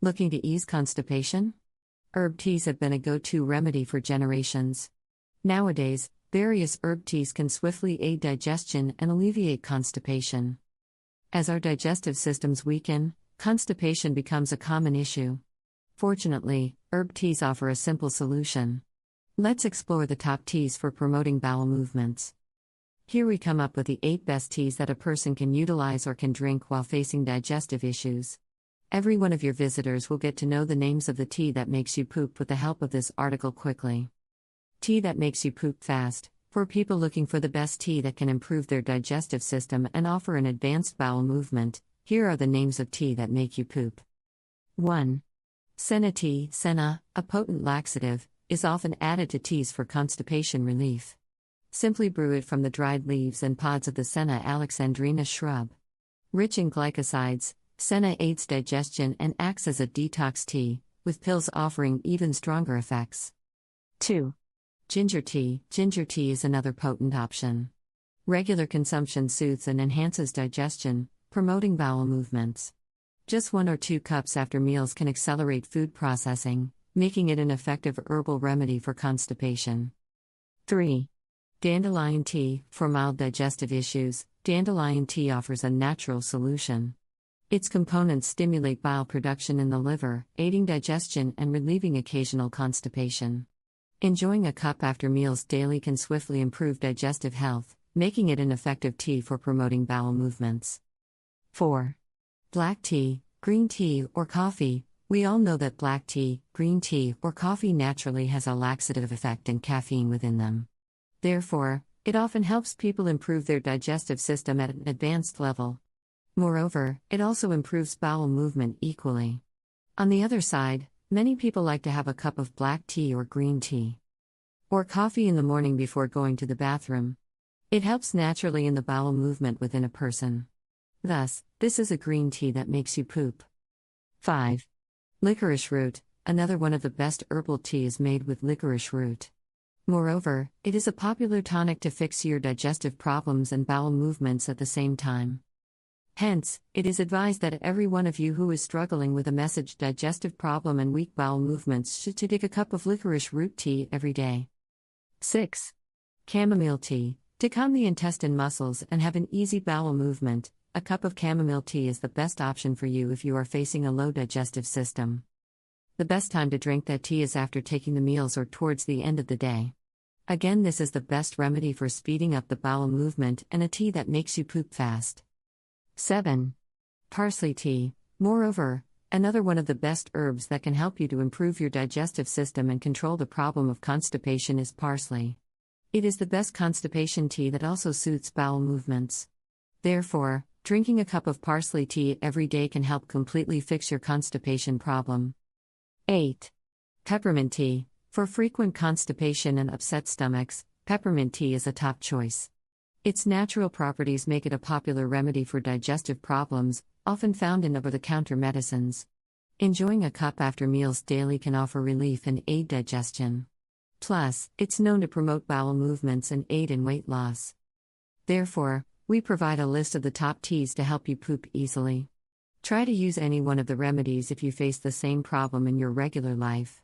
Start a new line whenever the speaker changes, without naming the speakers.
Looking to ease constipation? Herb teas have been a go-to remedy for generations. Nowadays, various herb teas can swiftly aid digestion and alleviate constipation. As our digestive systems weaken, constipation becomes a common issue. Fortunately, herb teas offer a simple solution. Let's explore the top teas for promoting bowel movements. Here we come up with the 8 best teas that a person can utilize or can drink while facing digestive issues. Every one of your visitors will get to know the names of the tea that makes you poop with the help of this article quickly. Tea that makes you poop fast. For people looking for the best tea that can improve their digestive system and offer an advanced bowel movement, here are the names of tea that make you poop. 1. Senna tea. Senna, a potent laxative, is often added to teas for constipation relief. Simply brew it from the dried leaves and pods of the Senna alexandrina shrub. Rich in glycosides, Senna aids digestion and acts as a detox tea, with pills offering even stronger effects. 2. Ginger tea. Ginger tea is another potent option. Regular consumption soothes and enhances digestion, promoting bowel movements. Just 1 or 2 cups after meals can accelerate food processing, making it an effective herbal remedy for constipation. 3. Dandelion tea. For mild digestive issues, dandelion tea offers a natural solution. Its components stimulate bile production in the liver, aiding digestion and relieving occasional constipation. Enjoying a cup after meals daily can swiftly improve digestive health, making it an effective tea for promoting bowel movements. 4. Black tea, green tea, or coffee. We all know that black tea, green tea, or coffee naturally has a laxative effect and caffeine within them. Therefore, it often helps people improve their digestive system at an advanced level. Moreover, it also improves bowel movement equally. On the other side, many people like to have a cup of black tea or green tea, or coffee in the morning before going to the bathroom. It helps naturally in the bowel movement within a person. Thus, this is a green tea that makes you poop. 5. Licorice root. Another one of the best herbal teas made with licorice root. Moreover, it is a popular tonic to fix your digestive problems and bowel movements at the same time. Hence, it is advised that every one of you who is struggling with a message digestive problem and weak bowel movements should take a cup of licorice root tea every day. 6. Chamomile tea. To calm the intestine muscles and have an easy bowel movement, a cup of chamomile tea is the best option for you if you are facing a low digestive system. The best time to drink that tea is after taking the meals or towards the end of the day. Again, this is the best remedy for speeding up the bowel movement and a tea that makes you poop fast. 7. Parsley tea. Moreover, another one of the best herbs that can help you to improve your digestive system and control the problem of constipation is parsley. It is the best constipation tea that also soothes bowel movements. Therefore, drinking a cup of parsley tea every day can help completely fix your constipation problem. 8. Peppermint tea. For frequent constipation and upset stomachs, peppermint tea is a top choice. Its natural properties make it a popular remedy for digestive problems, often found in over-the-counter medicines. Enjoying a cup after meals daily can offer relief and aid digestion. Plus, it's known to promote bowel movements and aid in weight loss. Therefore, we provide a list of the top teas to help you poop easily. Try to use any one of the remedies if you face the same problem in your regular life.